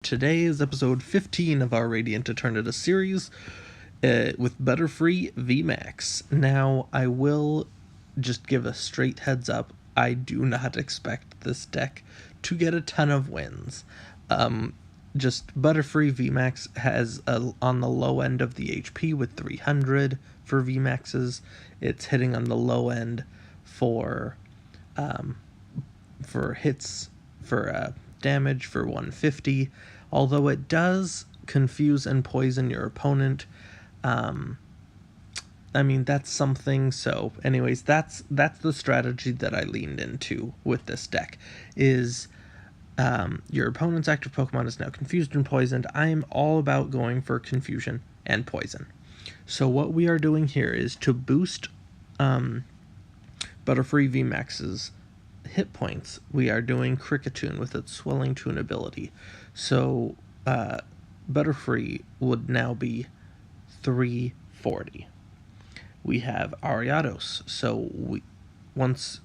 Today is episode 15 of our Radiant Eternatus series with Butterfree VMax. Now, I will just give a straight heads up. I do not expect this deck to get a ton of wins. Just Butterfree VMax has on the low end of the HP with 300 for VMaxes. It's hitting on the low end for hits for damage for 150, although it does confuse and poison your opponent. I mean, that's something. So anyways, that's the strategy that I leaned into with this deck is your opponent's active Pokemon is now confused and poisoned. I'm all about going for confusion and poison. So what we are doing here is to boost Butterfree VMAX's hit points. We are doing Cricketune with its Swelling Tune ability. So Butterfree would now be 340. We have Ariados. So once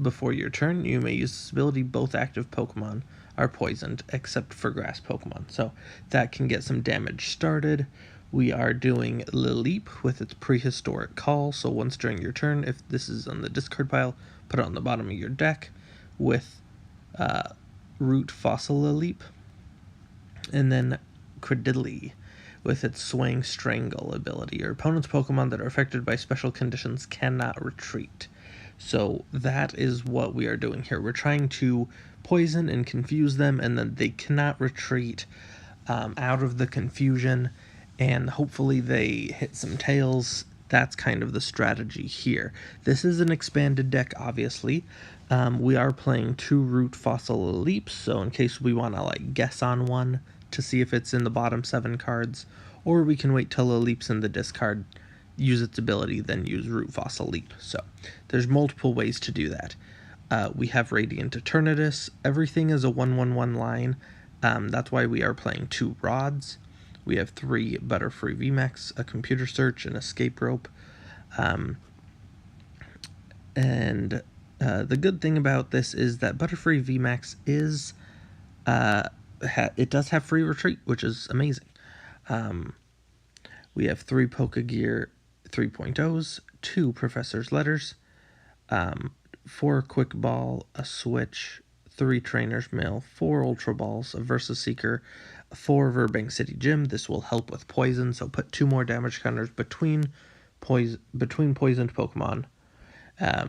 before your turn, you may use this ability. Both active Pokemon are poisoned except for grass Pokemon. So that can get some damage started. We are doing Lileep with its Prehistoric Call. So once during your turn, if this is on the discard pile, put it on the bottom of your deck with Root Fossil Lileep. And then Credilli with its Swaying Strangle ability. Your opponent's Pokemon that are affected by special conditions cannot retreat. So that is what we are doing here. We're trying to poison and confuse them, and then they cannot retreat out of the confusion, and hopefully they hit some tails. That's kind of the strategy here. This is an expanded deck, obviously. We are playing 2 Root Fossil Leaps, so in case we want to guess on one to see if it's in the bottom 7 cards, or we can wait till a Leap's in the discard, use its ability, then use Root Fossil Leap. So there's multiple ways to do that. We have Radiant Eternatus. Everything is a 1/1/1 line. That's why we are playing 2 Rods. We have 3 Butterfree VMAX, a Computer Search, an Escape Rope. The good thing about this is that Butterfree VMAX is it does have free retreat, which is amazing. We have 3 Pokegear 3.0s, 2 Professor's Letters, 4 Quick Ball, a Switch, 3 Trainer's Mail, 4 Ultra Balls, a Versus Seeker, 4 Verbank City Gym. This will help with poison, so put 2 more damage counters between poisoned Pokemon.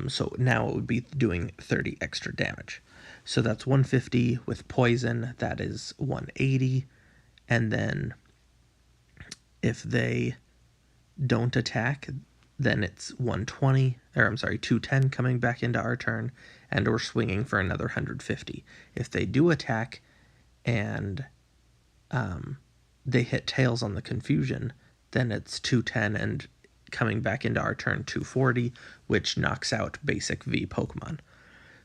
So now it would be doing 30 extra damage. So that's 150 with poison. That is 180. And then if they don't attack, then it's 210 coming back into our turn, and we're swinging for another 150. If they do attack and they hit tails on the confusion, then it's 210 and coming back into our turn 240, which knocks out basic V Pokemon.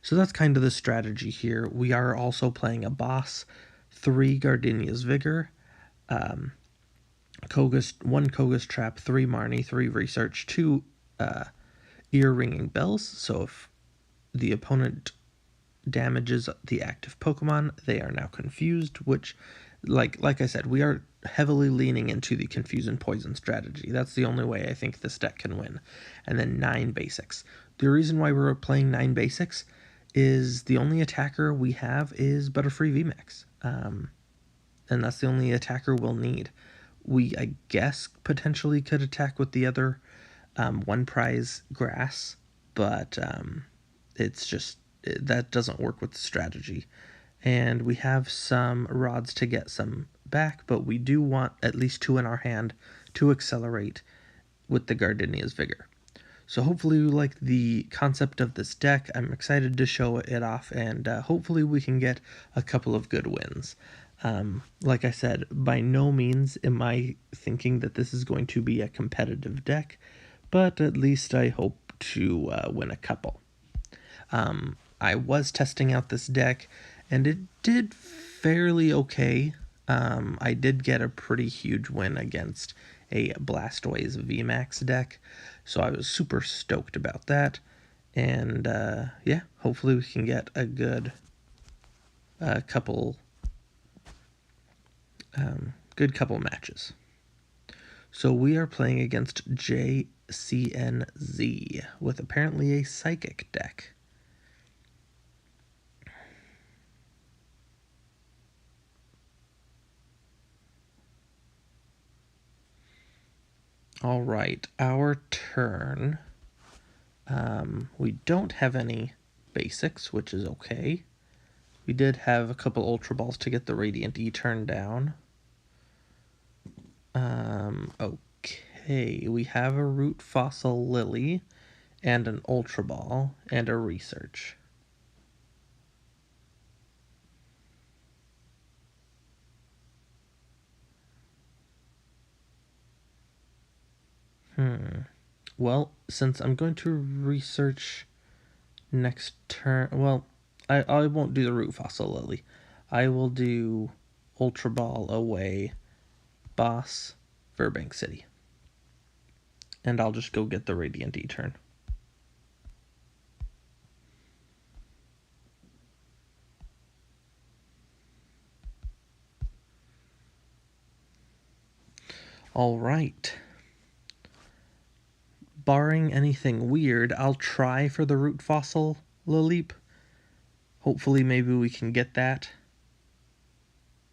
So that's kind of the strategy here. We are also playing a boss, 3 Gardenia's Vigor, 1 Koga's Trap, 3 Marnie, 3 Research, 2 Ear Ringing Bells. So if the opponent damages the active Pokemon, they are now confused, which, like I said, we are heavily leaning into the confuse and poison strategy. That's the only way I think this deck can win. And then 9 basics. The reason why we're playing 9 basics is the only attacker we have is Butterfree VMAX. And that's the only attacker we'll need. We, I guess, potentially could attack with the other 1 prize grass, but it's just, that doesn't work with the strategy. And we have some rods to get some back, but we do want at least 2 in our hand to accelerate with the Gardenia's Vigor. So hopefully you like the concept of this deck. I'm excited to show it off, and hopefully we can get a couple of good wins. Like I said, by no means am I thinking that this is going to be a competitive deck, but at least I hope to win a couple. I was testing out this deck, and it did fairly okay. I did get a pretty huge win against a Blastoise VMAX deck, so I was super stoked about that. And yeah, hopefully we can get a good couple good couple matches. So we are playing against JCNZ with apparently a Psychic deck. All right, our turn. We don't have any basics, which is okay. We did have a couple Ultra Balls to get the Radiant E turn down. Okay, we have a Root Fossil Lily and an Ultra Ball and a Research. Well, since I'm going to research next turn, well, I won't do the Root Fossil Lily. I will do Ultra Ball away, Boss, Burbank City. And I'll just go get the Radiant E turn. All right. Barring anything weird, I'll try for the Root Fossil Lily. Hopefully maybe we can get that.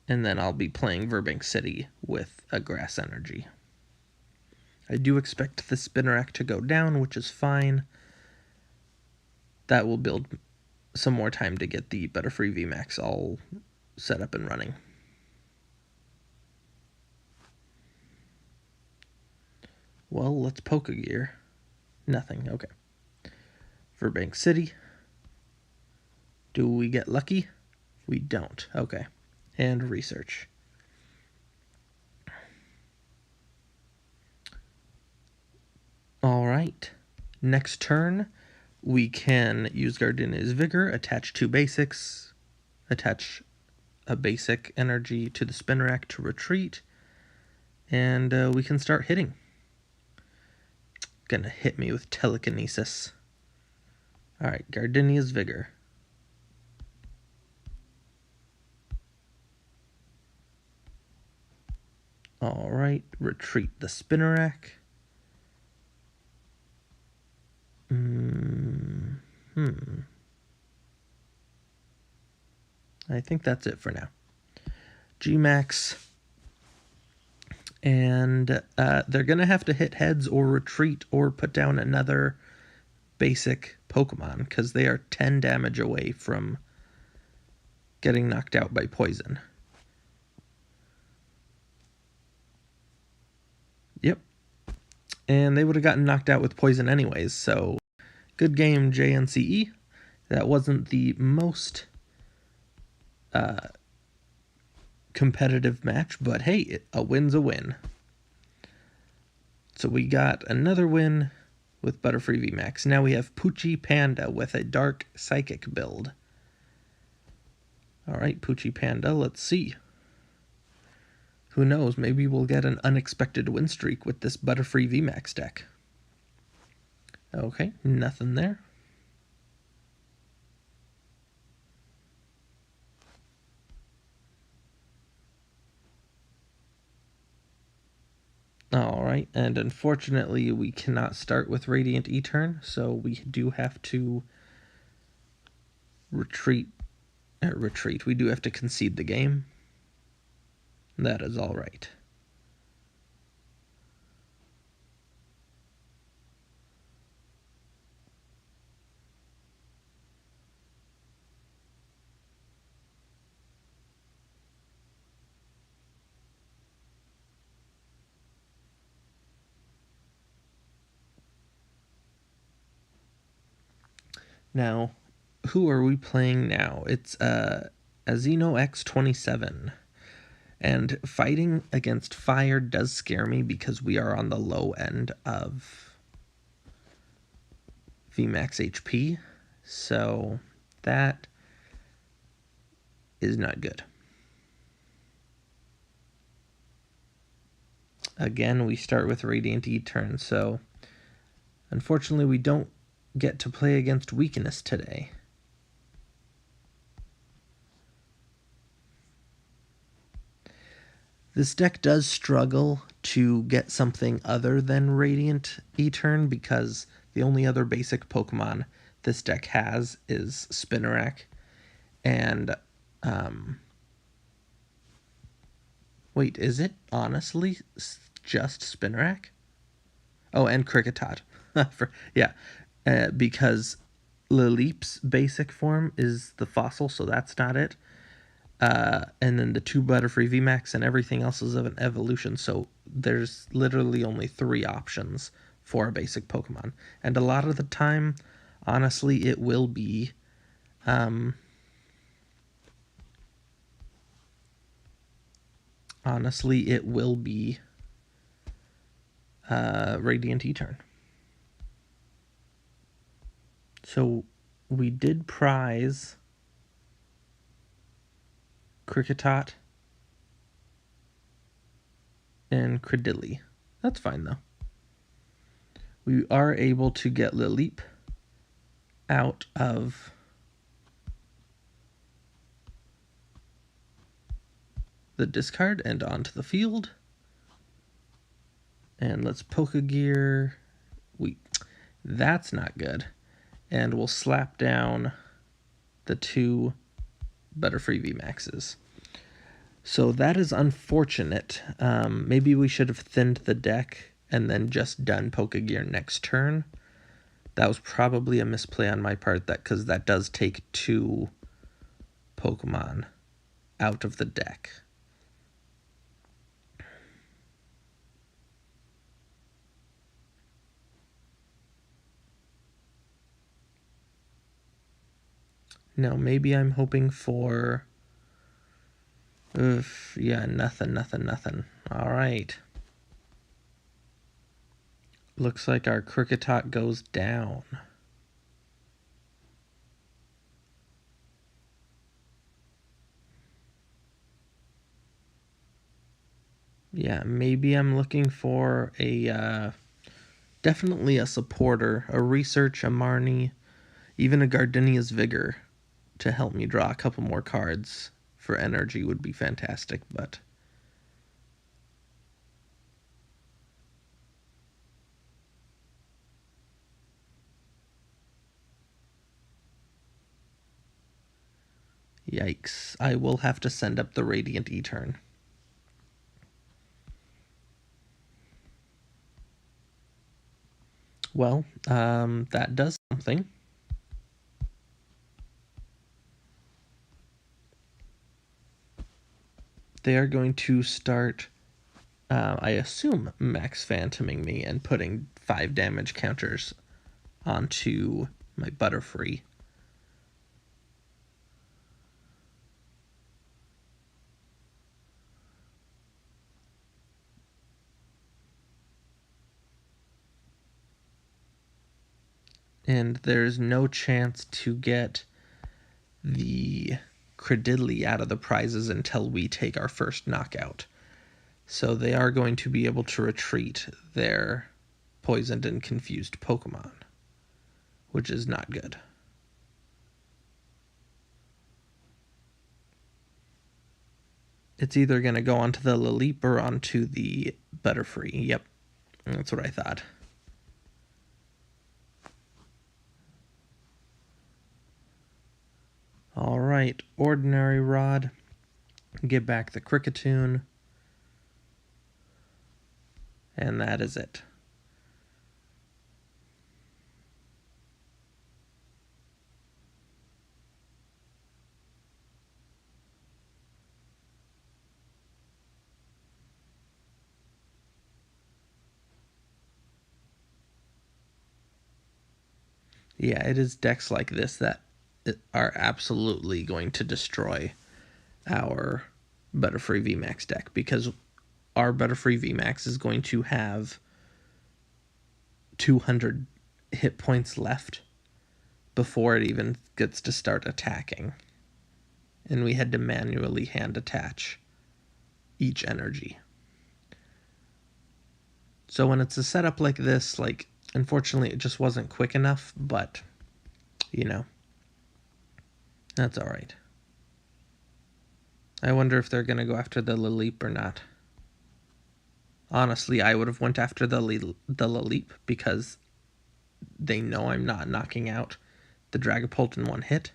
And then I'll be playing Burbank City with a Grass Energy. I do expect the Spinnerack to go down, which is fine. That will build some more time to get the Butterfree VMax all set up and running. Well, let's Pokegear. Nothing, okay. Burbank City. Do we get lucky? We don't, okay. And Research. All right. Next turn, we can use Gardenia's Vigor, attach 2 basics, attach a basic energy to the Spinnerack to retreat, and we can start hitting. Gonna hit me with Telekinesis. Alright, Gardenia's Vigor. Alright, retreat the Spinnerack. I think that's it for now. VMax. And they're going to have to hit heads or retreat or put down another basic Pokemon because they are 10 damage away from getting knocked out by poison. Yep. And they would have gotten knocked out with poison anyways, so good game, JNCE. That wasn't the most competitive match, but hey, a win's a win. So we got another win with Butterfree VMax. Now we have Poochie Panda with a Dark Psychic build. Alright, Poochie Panda, let's see. Who knows, maybe we'll get an unexpected win streak with this Butterfree VMax deck. Okay, nothing there. Alright, and unfortunately we cannot start with Radiant E-turn, so we do have to retreat. We do have to concede the game. That is alright. Now, who are we playing now? It's Azeno X27. And fighting against fire does scare me because we are on the low end of VMax HP. So that is not good. Again, we start with Radiant E-turn, so unfortunately we don't get to play against weakness today. This deck does struggle to get something other than Radiant Etern because the only other basic Pokemon this deck has is Spinarak. And, wait, is it honestly just Spinarak? Oh, and Kricketot. Yeah, because Lileep's basic form is the fossil, so that's not it. And then the 2 Butterfree VMax and everything else is of an evolution, so there's literally only 3 options for a basic Pokemon. And a lot of the time, honestly, it will be Radiant Etern. So we did prize Kricketot and Credilli. That's fine, though. We are able to get Lileep out of the discard and onto the field. And let's Pokegear. That's not good. And we'll slap down the 2 Butterfree VMAXs. So that is unfortunate. Maybe we should have thinned the deck and then just done Pokegear next turn. That was probably a misplay on my part, because that does take 2 Pokemon out of the deck. Now, maybe I'm hoping for... yeah, nothing. All right. Looks like our Kricketot goes down. Yeah, maybe I'm looking for a... definitely a supporter, a Research, a Marnie, even a Gardenia's Vigor to help me draw a couple more cards for energy would be fantastic, but... Yikes. I will have to send up the Radiant Etern. Well, that does something. They are going to start, I assume, max phantoming me and putting 5 damage counters onto my Butterfree. And there's no chance to get the Credilli out of the prizes until we take our first knockout. So they are going to be able to retreat their poisoned and confused Pokemon, which is not good. It's either going to go onto the Lileep or onto the Butterfree. Yep, that's what I thought. All right, Ordinary Rod. Get back the Kricketune. And that is it. Yeah, it is decks like this that are absolutely going to destroy our Butterfree VMAX deck, because our Butterfree VMAX is going to have 200 hit points left before it even gets to start attacking. And we had to manually hand attach each energy. So when it's a setup like this, unfortunately it just wasn't quick enough, but, that's alright. I wonder if they're going to go after the Lileep or not. Honestly, I would have went after the Laleep because they know I'm not knocking out the Dragapult in one hit.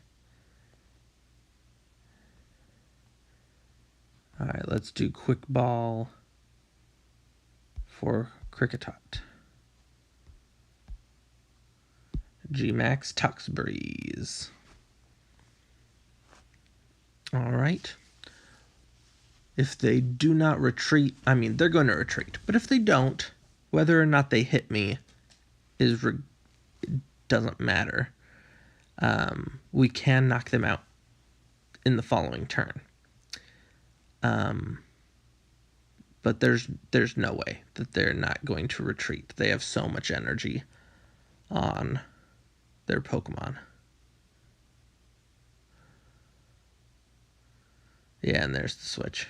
Alright, let's do Quick Ball for Kricketot. VMax Tux Breeze. Alright. If they do not retreat, I mean, they're going to retreat. But if they don't, whether or not they hit me it doesn't matter. We can knock them out in the following turn. But there's no way that they're not going to retreat. They have so much energy on their Pokemon. Yeah, and there's the switch.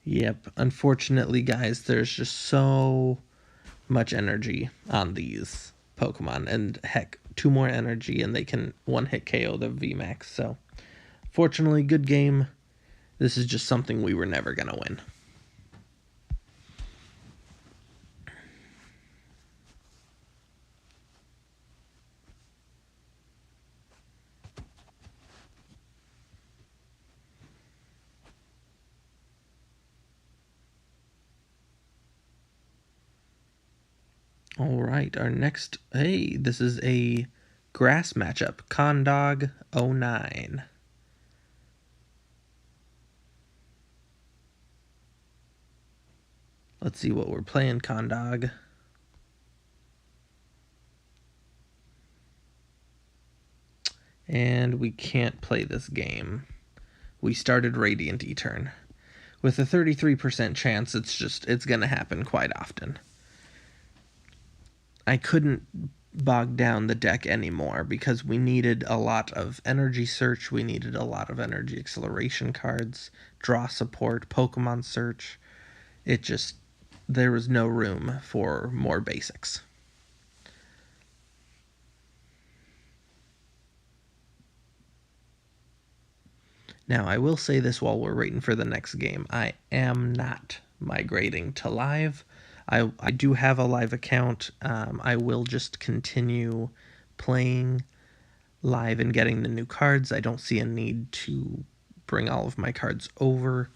Yep, unfortunately, guys, there's just so much energy on these Pokemon. And heck, 2 more energy and they can one-hit KO the VMax. So, fortunately, good game. This is just something we were never going to win. All right, our next, hey, this is a grass matchup, Condog 09. Let's see what we're playing, Condog. And we can't play this game. We started Radiant E-Turn. With a 33% chance, it's going to happen quite often. I couldn't bog down the deck anymore because we needed a lot of energy search, we needed a lot of energy acceleration cards, draw support, Pokemon search. There was no room for more basics. Now, I will say this while we're waiting for the next game. I am not migrating to live. I do have a live account. I will just continue playing live and getting the new cards. I don't see a need to bring all of my cards over.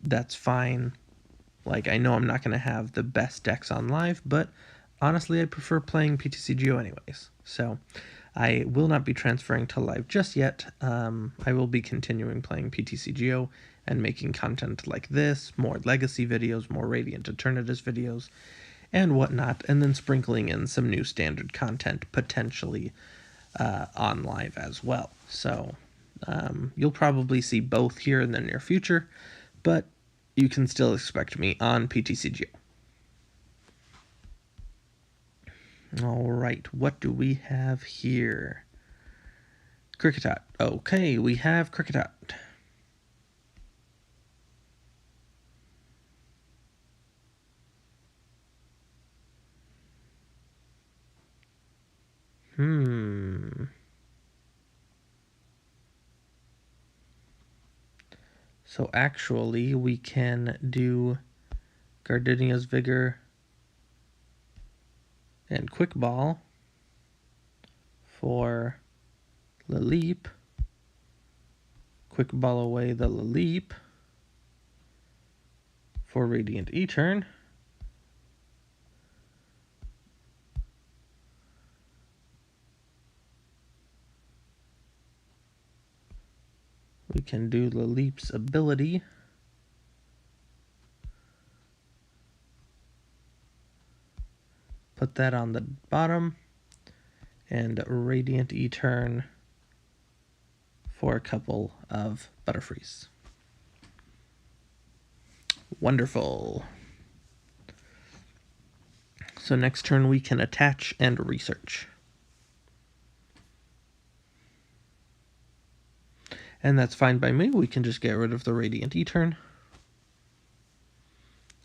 That's fine. Like, I know I'm not going to have the best decks on live, but honestly, I prefer playing PTCGO anyways. So, I will not be transferring to live just yet. I will be continuing playing PTCGO and making content like this, more legacy videos, more Radiant Eternatus videos, and whatnot, and then sprinkling in some new standard content, potentially on live as well. So, you'll probably see both here in the near future, but you can still expect me on PTCGO. All right, what do we have here? Kricketot. Okay, we have Kricketot. So actually, we can do Gardenia's Vigor and Quick Ball for Laleep. Quick Ball away the Laleep for Radiant E-Turn. We can do Laleep's ability. Put that on the bottom. And Radiant E-Turn for a couple of Butterfrees. Wonderful. So next turn we can attach and research. And that's fine by me. We can just get rid of the Radiant E-Turn.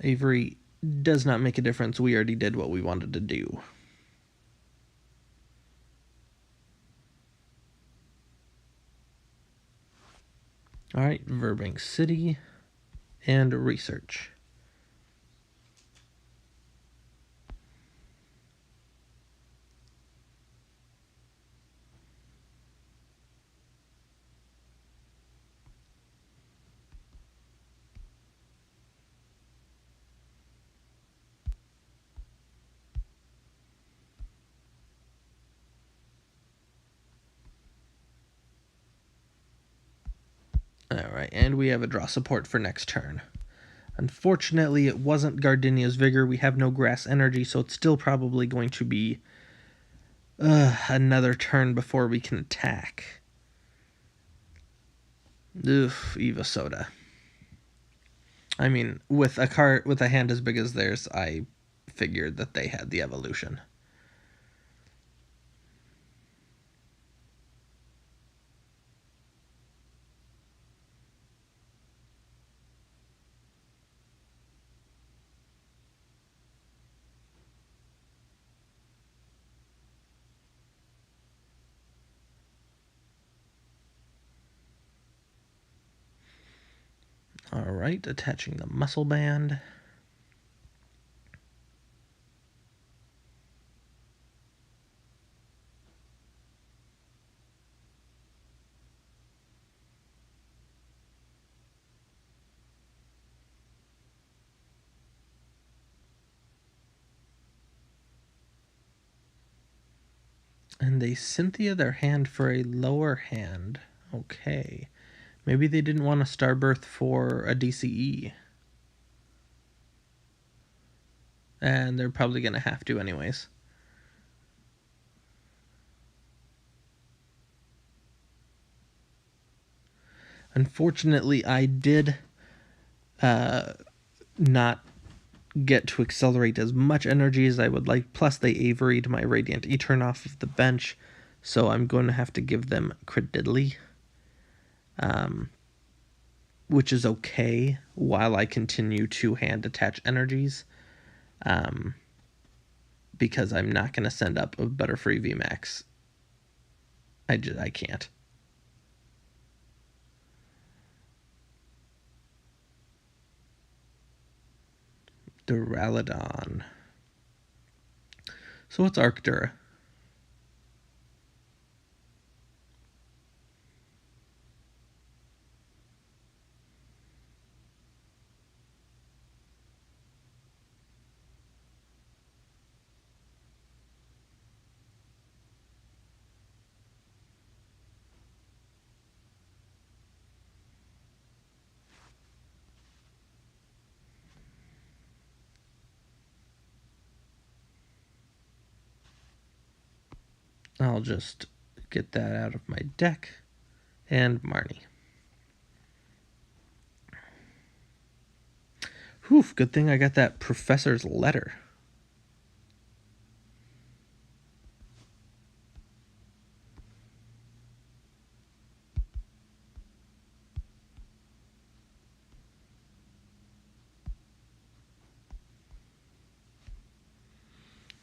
Avery does not make a difference. We already did what we wanted to do. Alright, Burbank City and research. Alright, and we have a draw support for next turn. Unfortunately, it wasn't Gardenia's Vigor. We have no grass energy, so it's still probably going to be another turn before we can attack. Oof, Eva Soda. I mean, with a hand as big as theirs, I figured that they had the evolution. Alright, attaching the muscle band. And they Cynthia their hand for a lower hand. Okay. Maybe they didn't want a Starbirth for a DCE. And they're probably going to have to anyways. Unfortunately, I did not get to accelerate as much energy as I would like. Plus, they Averied my Radiant Etern off of the bench. So I'm going to have to give them Crediddly. Which is okay while I continue to hand attach energies. Because I'm not going to send up a Butterfree VMax. I can't. Duraludon. So what's Arctura? I'll just get that out of my deck. And Marnie. Whew, good thing I got that professor's letter.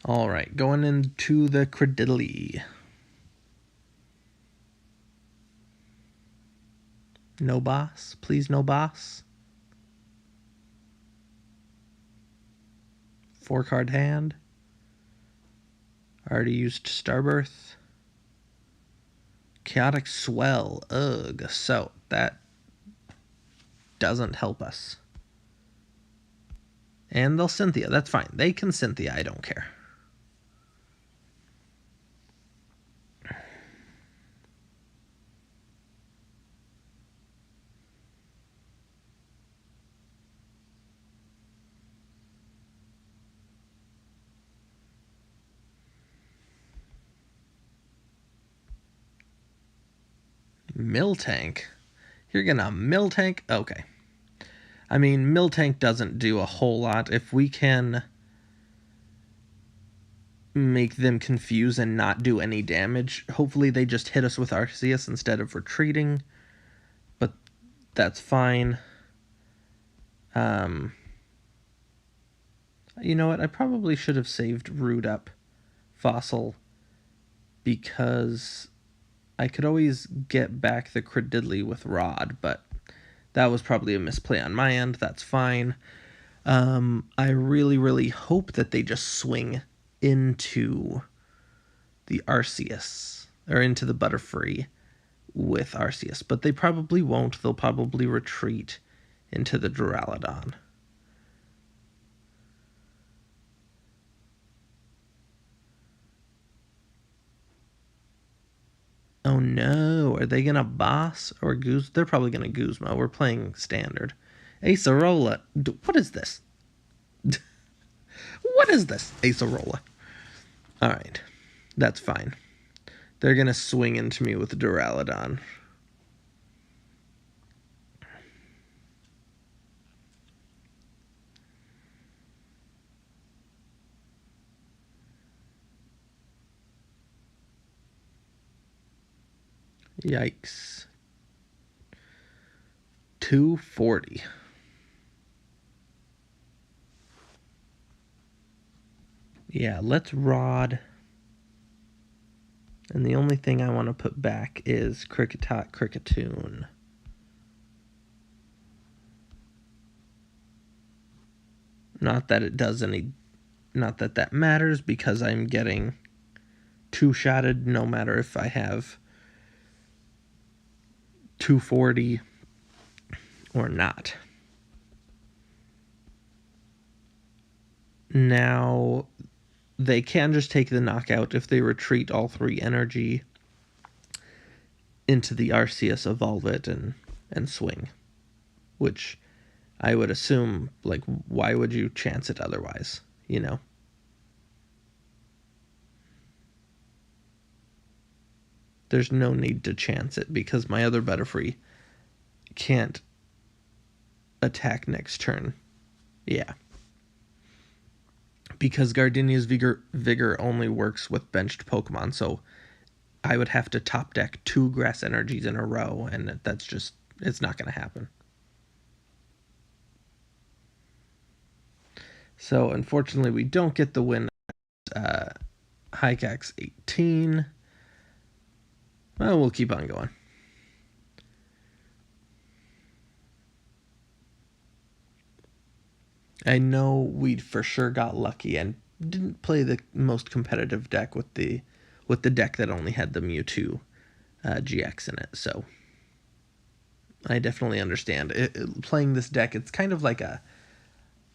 Alright, going into the Crediddly. No boss? Please, no boss? 4-card hand. Already used Starbirth. Chaotic Swell. Ugh. So, that doesn't help us. And they'll Cynthia. That's fine. They can Cynthia. I don't care. Miltank? You're gonna Miltank? Okay. I mean, Miltank doesn't do a whole lot. If we can make them confuse and not do any damage, hopefully they just hit us with Arceus instead of retreating. But that's fine. You know what? I probably should have saved Rude Up Fossil because I could always get back the Crediddly with Rod, but That was probably a misplay on my end. That's fine. I really, really hope that they just swing into the Arceus, or into the Butterfree with Arceus, but they probably won't. They'll probably retreat into the Duraludon. Oh no, are they gonna boss or goose? They're probably gonna Guzma. We're playing standard. Acerola, what is this? What is this? Acerola. Alright, that's fine. They're gonna swing into me with Duraludon. Yikes. 240. Yeah, let's Rod. And the only thing I want to put back is Kricketot, Cricketoon. Not that it does any... Not that that matters, because I'm getting two-shotted no matter if I have 240 or not. Now, they can just take the knockout if they retreat all 3 energy into the Arceus, evolve it, and swing. Which I would assume, like, why would you chance it otherwise, you know? There's no need to chance it because my other Butterfree can't attack next turn. Yeah. Because Gardenia's Vigor only works with benched Pokemon, so I would have to top deck 2 grass energies in a row, and that's just, it's not going to happen. So unfortunately we don't get the win. Hycax 18. Well, we'll keep on going. I know we for sure got lucky and didn't play the most competitive deck with the deck that only had the Mewtwo GX in it. So I definitely understand playing this deck. It's kind of like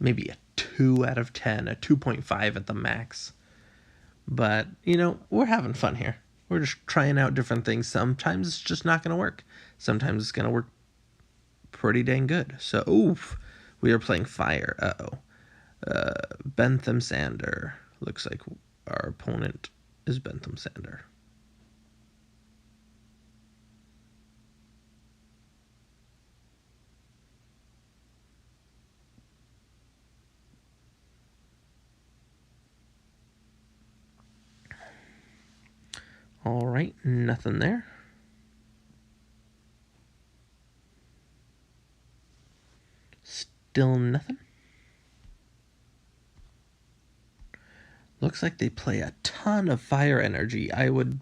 maybe a 2 out of 10, a 2.5 at the max. But you know, we're having fun here. We're just trying out different things. Sometimes it's just not going to work. Sometimes it's going to work pretty dang good. So, oof, we are playing fire. Bentham Sander. Looks like our opponent is Bentham Sander. All right, nothing there. Still nothing. Looks like they play a ton of fire energy. I would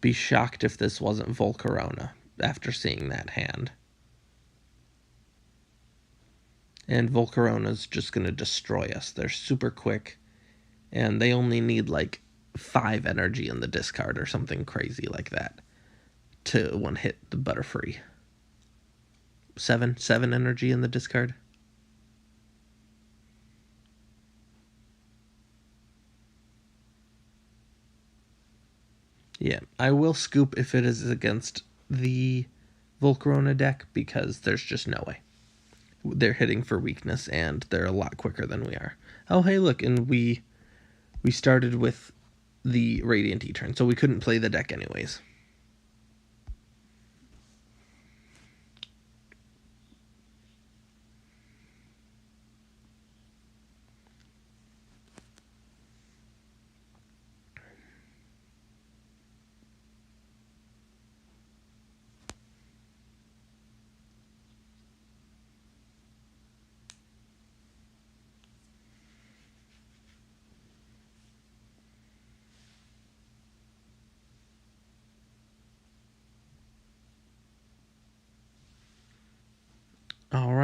be shocked if this wasn't Volcarona after seeing that hand. And Volcarona's just going to destroy us. They're super quick, and they only need like 5 energy in the discard or something crazy like that to one hit the Butterfree. 7 energy in the discard. Yeah, I will scoop if it is against the Volcarona deck because there's just no way. They're hitting for weakness and they're a lot quicker than we are. Oh, hey, look, and we started with the Radiant E-turn, so we couldn't play the deck anyways.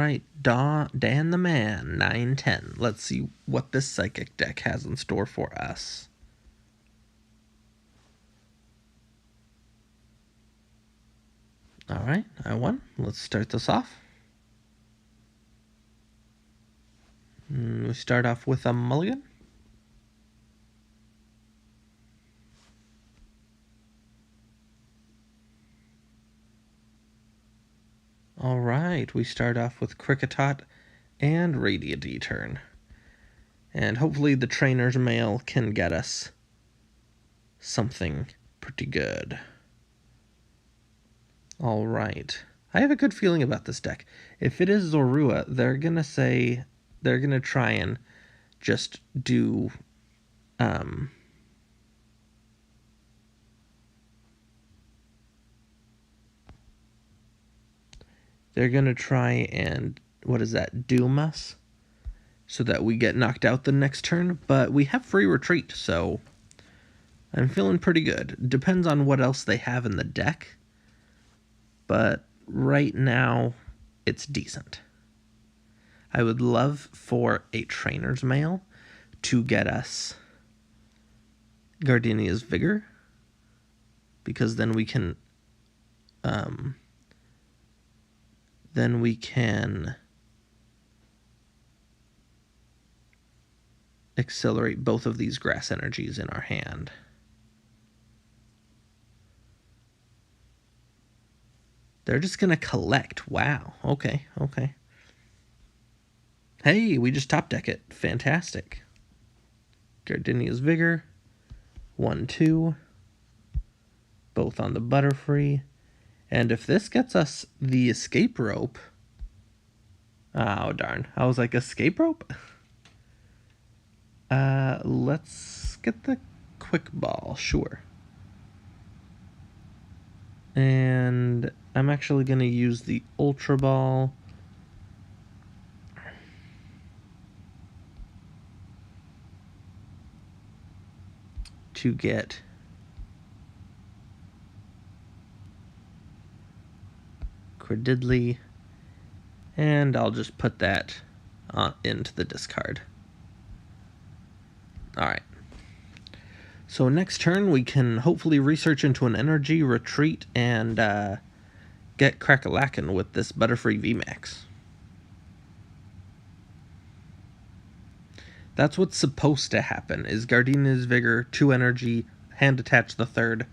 right, Dan the Man, 910. Let's see what this Psychic deck has in store for us. All right, I won. Let's start this off. We start off with a mulligan. All right, we start off with Kricketot and Radiant Etern. And hopefully the Trainer's Mail can get us something pretty good. All right. I have a good feeling about this deck. If it is Zorua, they're going to try and just do they're going to try and, what is that, doom us so that we get knocked out the next turn, but we have free retreat, so I'm feeling pretty good. Depends on what else they have in the deck, but right now it's decent. I would love for a Trainer's Mail to get us Gardenia's Vigor, because then we can accelerate both of these grass energies in our hand. They're just going to collect. Wow. Okay. Hey, we just top deck it. Fantastic. Gardenia's Vigor. 1-2. Both on the Butterfree. And if this gets us the escape rope... Oh, darn. I was like, escape rope? Let's get the quick ball. Sure. And I'm actually going to use the Ultra Ball. To get Credidley, and I'll just put that into the discard. Alright. So next turn we can hopefully research into an energy, retreat, and get Crack-a-lackin' with this Butterfree VMax. That's what's supposed to happen, is Gardenia's Vigor, 2 energy, hand attach the 3rd,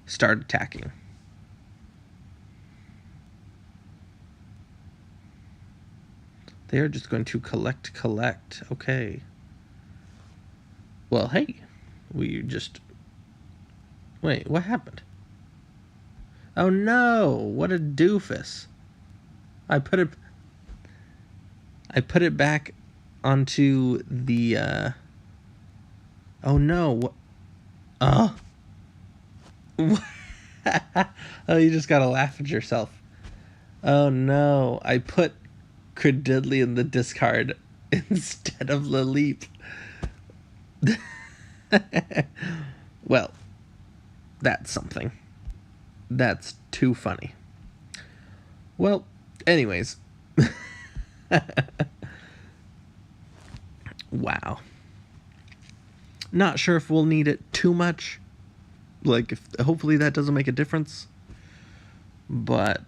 start attacking. They are just going to collect. Okay. Well, hey, we just... Wait, what happened? Oh no, what a doofus. I put it back onto the oh no. Oh. Oh, you just gotta laugh at yourself. Oh no, I put Credidley in the discard instead of Laleep. Well, that's something. That's too funny. Well, anyways. Wow. Not sure if we'll need it too much. Like, hopefully that doesn't make a difference. But,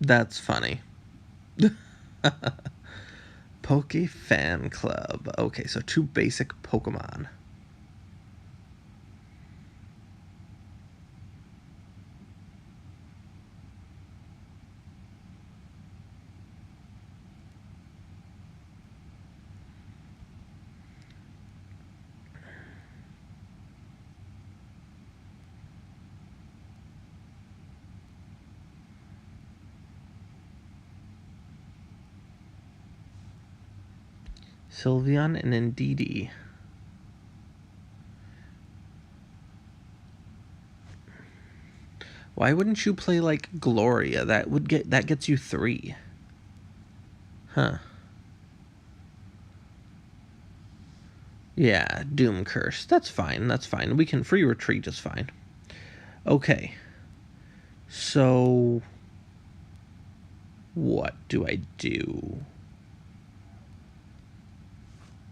that's funny. Poke Fan Club. Okay, so 2 basic Pokemon. Sylveon and Indeedee. Why wouldn't you play like Gloria? That gets you 3. Huh. Yeah, Doom Curse. That's fine. We can free retreat is fine. Okay. So What do I do?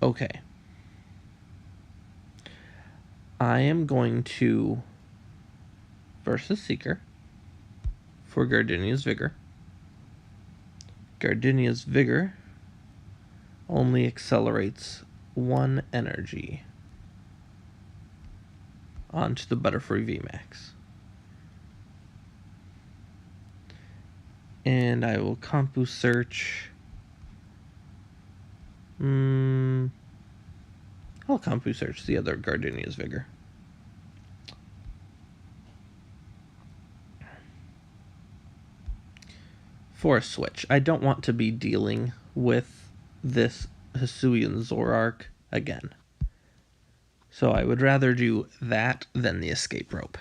Okay. I am going to versus Seeker for Gardenia's Vigor. Gardenia's Vigor only accelerates 1 energy onto the Butterfree VMax. And I will Compu Search. I'll Compu Search the other Gardenia's Vigor. For a switch, I don't want to be dealing with this Hisuian Zoroark again. So I would rather do that than the escape rope.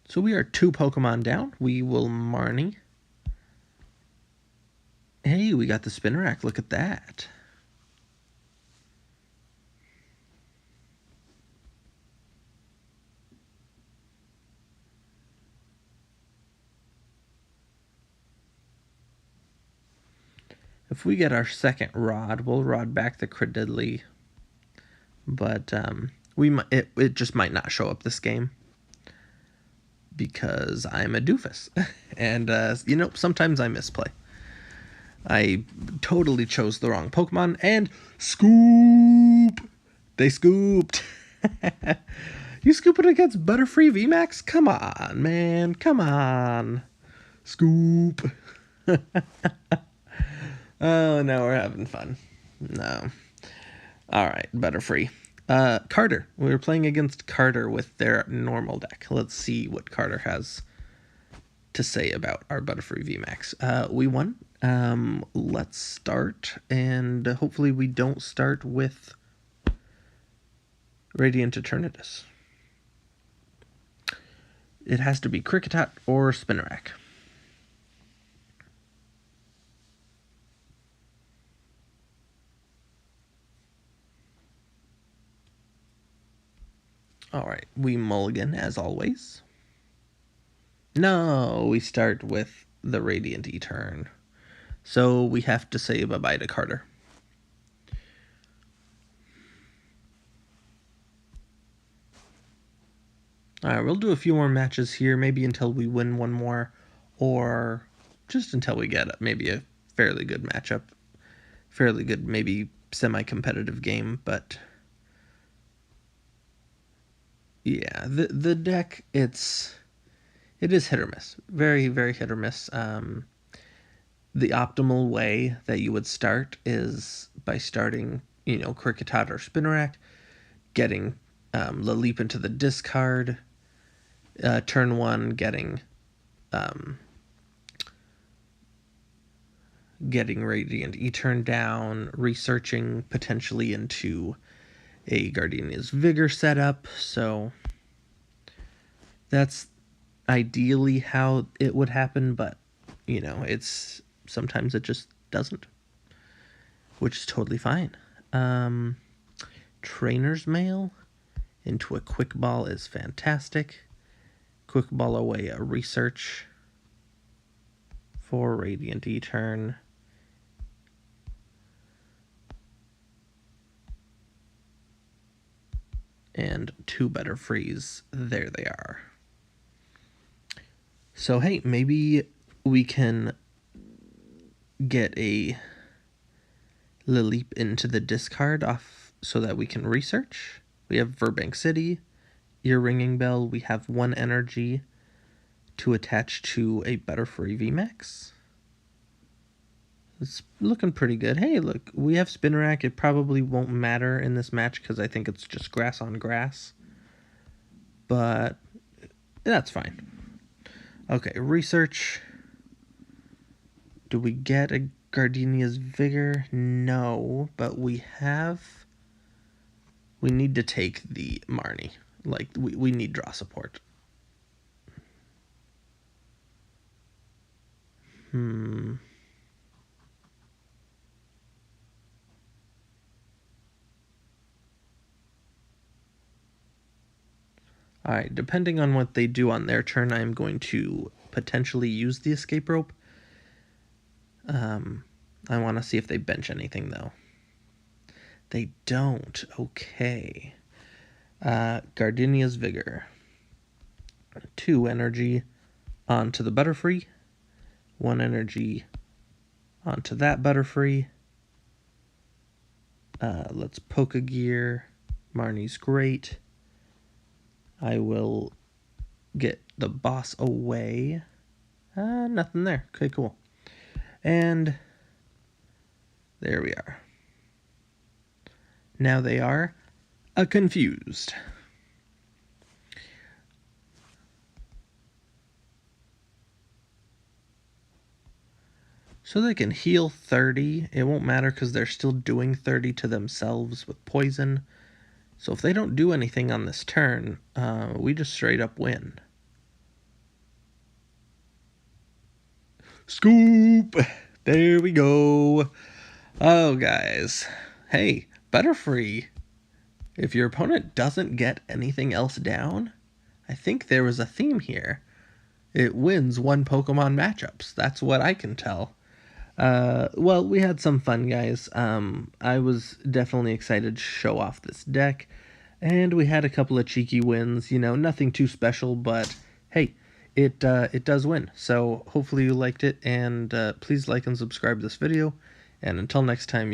So we are 2 Pokemon down. We will Marnie. Hey, we got the Spinarak. Look at that. If we get our second Rod, we'll Rod back the Credidly. But it just might not show up this game. Because I'm a doofus. And, sometimes I misplay. I totally chose the wrong Pokemon, and scoop! They scooped. You scooping against Butterfree VMax? Come on, man. Come on. Scoop. Oh, now we're having fun. No. All right, Butterfree. Carter. We were playing against Carter with their normal deck. Let's see what Carter has to say about our Butterfree VMax. We won. Let's start, and hopefully we don't start with Radiant Eternatus. It has to be Kricketot or Spinarak. Alright, we mulligan as always. No, we start with the Radiant E-turn. So we have to say bye-bye to Carter. Alright, we'll do a few more matches here, maybe until we win one more, or just until we get maybe a fairly good matchup. Fairly good, maybe semi-competitive game, but yeah, the deck, it is hit or miss. Very, very hit or miss. The optimal way that you would start is by starting, Kricketot or Spinarak, getting Laleep into the discard, turn 1 getting Radiant E-turn down, researching potentially into a Gardenia's Vigor setup. So that's ideally how it would happen, but it's sometimes it just doesn't, which is totally fine. Trainer's Mail into a Quick Ball is fantastic. Quick Ball away a Research for Radiant E-turn. And 2 Butterfrees. There they are. So, hey, maybe we can get a Laleep into the discard off so that we can research. We have Burbank City, Ear Ringing Bell. We have 1 energy to attach to a Butterfree VMax. It's looking pretty good. Hey, look, we have Spinarak. It probably won't matter in this match because I think it's just grass on grass. But that's fine. Okay, research. Do we get a Gardenia's Vigor? No, but we need to take the Marnie. Like, we need draw support. Alright, depending on what they do on their turn, I'm going to potentially use the escape rope. I want to see if they bench anything, though. They don't. Okay. Gardenia's Vigor. 2 energy onto the Butterfree. 1 energy onto that Butterfree. Let's Pokegear. Marnie's great. I will get the boss away. Nothing there. Okay, cool. And there we are. Now they are confused. So they can heal 30. It won't matter because they're still doing 30 to themselves with poison. So if they don't do anything on this turn, we just straight up win. Scoop! There we go. Oh, guys. Hey, Butterfree. If your opponent doesn't get anything else down, I think there was a theme here. It wins 1 Pokemon matchups. That's what I can tell. Well, we had some fun, guys. I was definitely excited to show off this deck. And we had a couple of cheeky wins. You know, nothing too special, but hey, it does win. So hopefully you liked it, and please like and subscribe this video. And until next time,